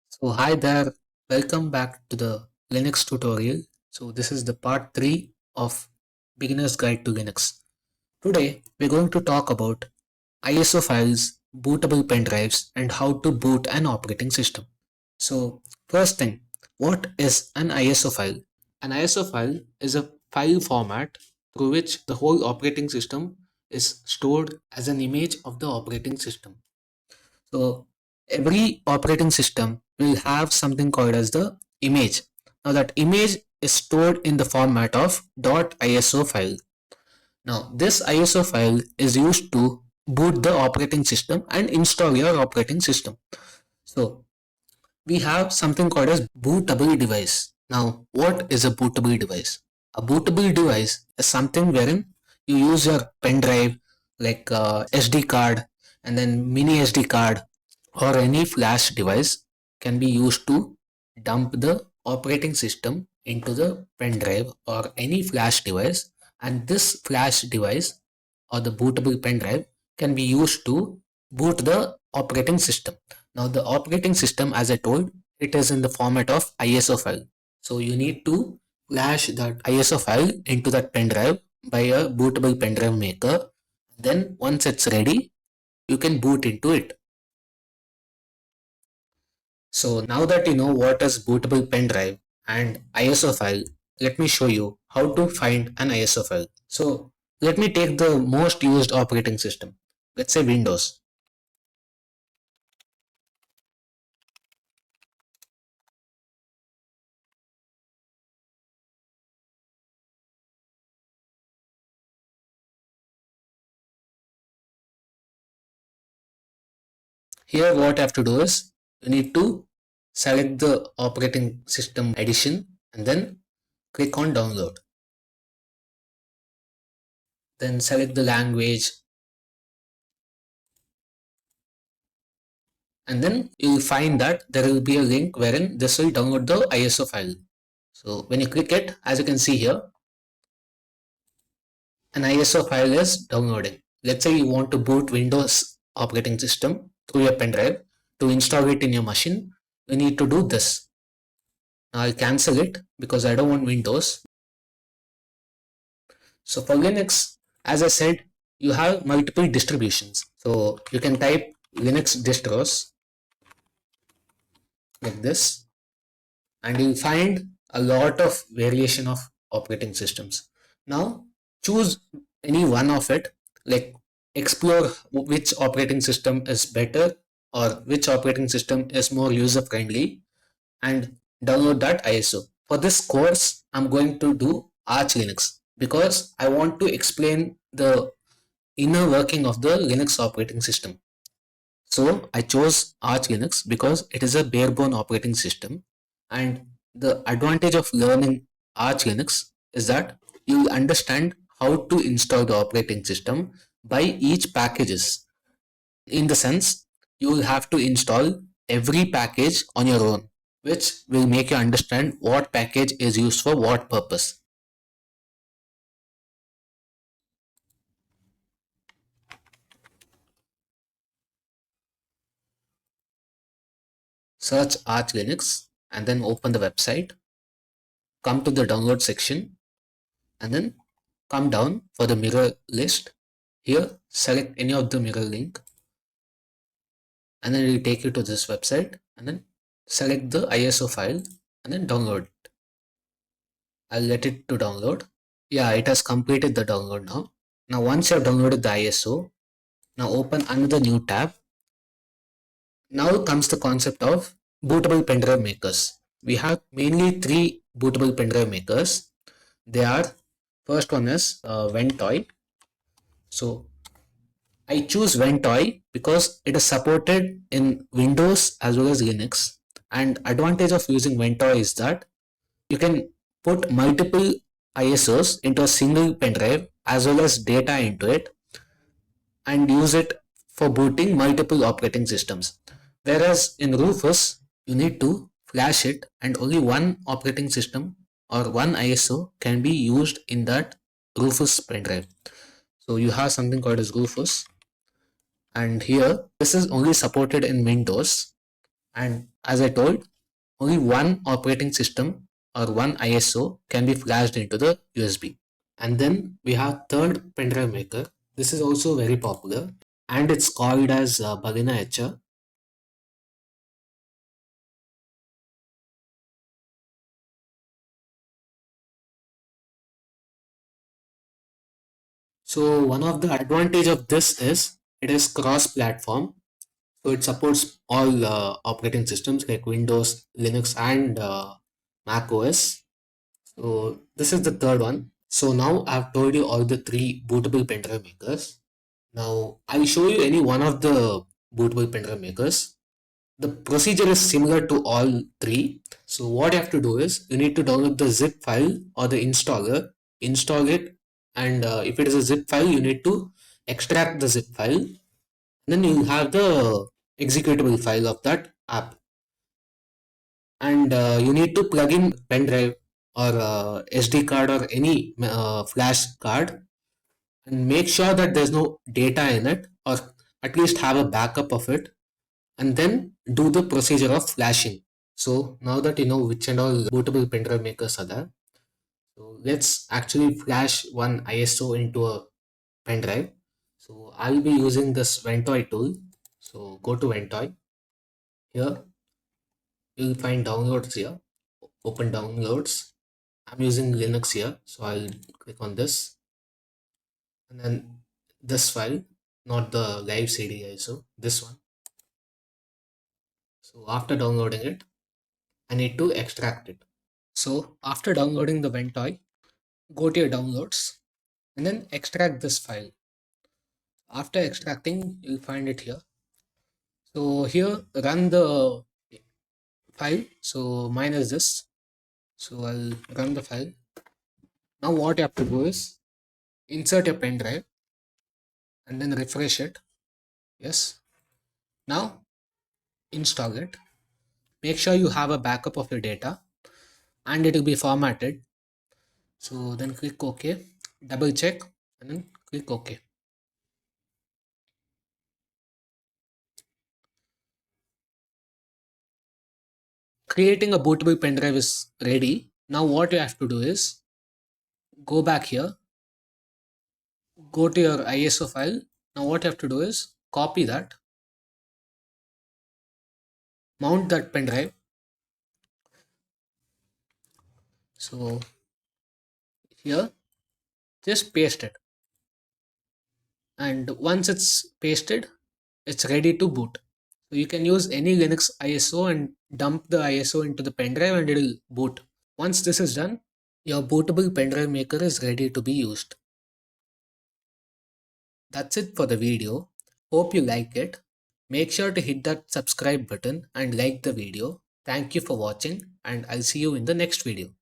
So hi there, welcome back to the Linux tutorial. So this is the part 3 of Beginner's Guide to Linux. Today we're going to talk about ISO files, bootable pen drives and how to boot an operating system. So first thing, what is an ISO file? An ISO file is a file format through which the whole operating system is stored as an image of the operating system. So every operating system will have something called as the image. Now that image is stored in the format of .iso file. Now this ISO file is used to boot the operating system and install your operating system. So we have something called as bootable device. Now what is a bootable device? A bootable device is something wherein you use your pen drive like SD card and then mini SD card or any flash device can be used to dump the operating system into the pen drive or any flash device, and this flash device or the bootable pen drive can be used to boot the operating system. Now the operating system, as I told, it is in the format of ISO file. So you need to flash that ISO file into that pen drive by a bootable pen drive maker. Then once it's ready, you can boot into it. So now that you know what is bootable pen drive and ISO file, let me show you how to find an ISO file. So let me take the most used operating system. Let's say Windows. Here what I have to do is you need to select the operating system edition and then click on download. Then select the language and then you'll find that there will be a link wherein this will download the ISO file. So when you click it, as you can see here, an ISO file is downloading. Let's say you want to boot Windows operating system through your pen drive. To install it in your machine, you need to do this. Now I'll cancel it because I don't want Windows. So for Linux, as I said, you have multiple distributions. So you can type Linux distros like this, and you'll find a lot of variation of operating systems. Now choose any one of it, like explore which operating system is better or which operating system is more user friendly and download that ISO. For this course, I'm going to do Arch Linux because I want to explain the inner working of the Linux operating system. So I chose Arch Linux because it is a barebone operating system, and the advantage of learning Arch Linux is that you will understand how to install the operating system by each packages. In the sense, you will have to install every package on your own, which will make you understand what package is used for what purpose. Search Arch Linux and then open the website, come to the download section and then come down for the mirror list. Here select any of the mirror link and then it will take you to this website, and then select the ISO file and then download it. I'll let it to download. Yeah, it has completed the download now. Now once you have downloaded the ISO, now open another new tab. Now comes the concept of bootable pendrive makers. We have mainly three bootable pendrive makers. They are, first one is Ventoy. So I choose Ventoy because it is supported in Windows as well as Linux. And advantage of using Ventoy is that you can put multiple ISOs into a single pen drive as well as data into it and use it for booting multiple operating systems. Whereas in Rufus, you need to flash it and only one operating system or one ISO can be used in that Rufus pen drive. So you have something called as Rufus, and here this is only supported in Windows, And as I told, only one operating system or one ISO can be flashed into the USB. And then we have third pendrive maker. This is also very popular and it's called as Bagina Etcher. So one of the advantage of this is it is cross-platform. So it supports all operating systems like Windows, Linux, and Mac OS. So this is the third one. So now I've told you all the three bootable pendrive makers. Now I'll show you any one of the bootable pendrive makers. The procedure is similar to all three. So what you have to do is you need to download the zip file or the installer, install it, and if it is a zip file, you need to extract the zip file. Then you have the executable file of that app, and you need to plug in pen drive or SD card or any flash card, and make sure that there's no data in it, or at least have a backup of it, and then do the procedure of flashing. So now that you know which and all bootable pen drive makers are there, so let's actually flash one ISO into a pen drive. So I'll be using this Ventoy tool. So go to Ventoy. Here you'll find downloads here. Open downloads. I'm using Linux here, so I'll click on this, and then this file, not the live CD ISO, this one. So after downloading it, I need to extract it. So after downloading the Ventoy, go to your downloads and then extract this file. After extracting, you'll find it here. So here, run the file. So mine is this. So I'll run the file. Now what you have to do is insert your pen drive and then refresh it. Yes. Now install it. Make sure you have a backup of your data and it will be formatted. So then click OK, double check, and then click OK. Creating a bootable pen drive is ready. Now what you have to do is go back here, go to your ISO file. Now what you have to do is copy that, mount that pen drive. So here, just paste it. And once it's pasted, it's ready to boot. So you can use any Linux ISO and dump the ISO into the pen drive and it'll boot. Once this is done, your bootable pen drive maker is ready to be used. That's it for the video. Hope you like it. Make sure to hit that subscribe button and like the video. Thank you for watching and I'll see you in the next video.